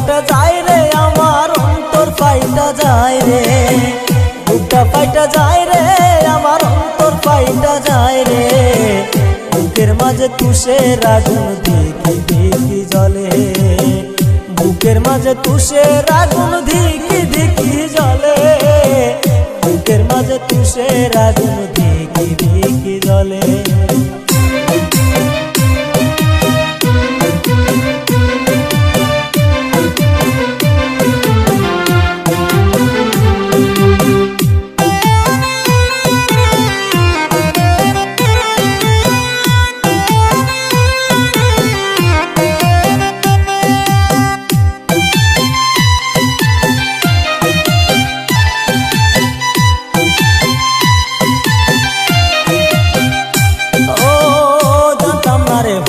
ফাইটা যায় রে আমার অন্তর ফাইটা যায় রে, বুকটা ফাইটা যায় রে আমার অন্তর ফাইটা যায় রে। বুকের মাঝে তুষের আগুন ধিকি ধিকি জ্বলে, বুকের মাঝে তুষের আগুন ধিকি ধিকি জ্বলে, বুকের মাঝে তুষের আগুন ধিকি ধিকি জ্বলে।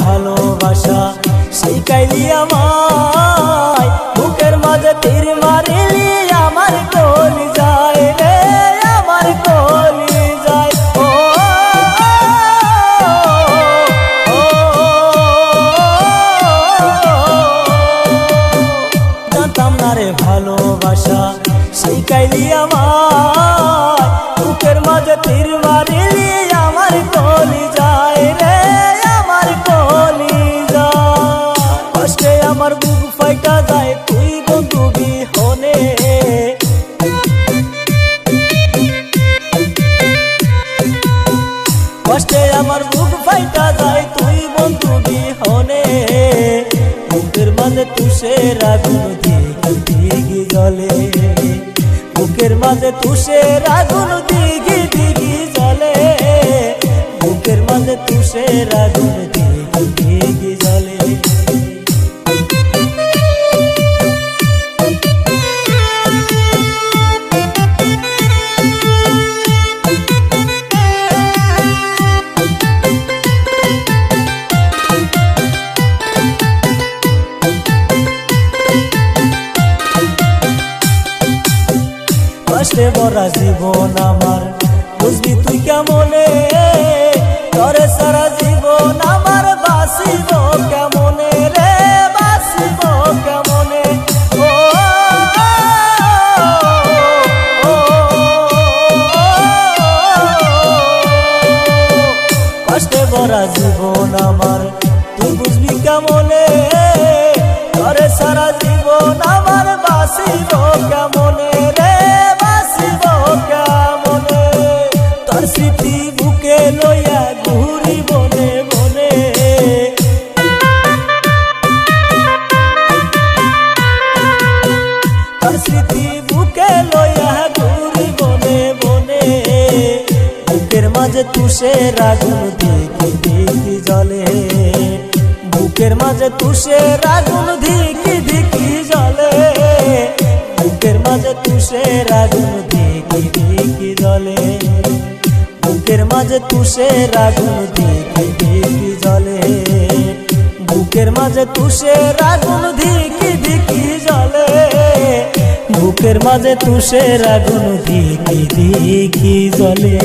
ভালোবাসা শিখাইলি আমায়, বুকের মাঝে তীর মারিলি আমার কলি যায় রে, আমার কলি যায়। ও জানতাম না রে ভালোবাসা শিখাইলি আমায়, বুকের মাঝে তীর মারিলি আমার কলি যায় রে, আমার কলি যায়। কষ্টে আমার বুক ফাইটা যায় তুই বন্ধু বিহনে, কষ্টে আমার বুক ফাইটা যায় তুই বন্ধু বিহনে। বুকের মাঝে তুষের আগুন ধিকি ধিকি জ্বলে, বুকের মাঝে তুষের আগুন ধিকি ধিকি জ্বলে, বুকের মাঝে তুষের আগুন ধিকি ধিকি জ্বলে। কষ্টে ভরা জীবন আমার বুঝবি তুই কেমনে, তরে সারা জীবন আমার বাসিব কেমনে রে, বাসিব কেমনে। ও কষ্টে ভরা জীবন আমার তুই বুঝবি কেমনে, তরে সারা জীবন আমার বাসিব কেমনে রে, বাসিব কেমনে। তোর স্মৃতি বুকে লইয়া ঘুরি বনে বনে, তোর স্মৃতি বুকে লইয়া ঘুরি বনে বনে। বুকের মাঝে তুষের আগুন ধিকি ধিকি জ্বলে, বুকের মাঝে তুষের আগুন ধিকি ধিকি জ্বলে, বুকের মাঝে তুষের আগুন ধিকি ধিকি জ্বলে, বুকের মাঝে তুষের আগুন ধিকি ধিকি জ্বলে, বুকের মাঝে তুষের আগুন ধিকি ধিকি জ্বলে, বুকের মাঝে তুষের আগুন ধিকি ধিকি জ্বলে।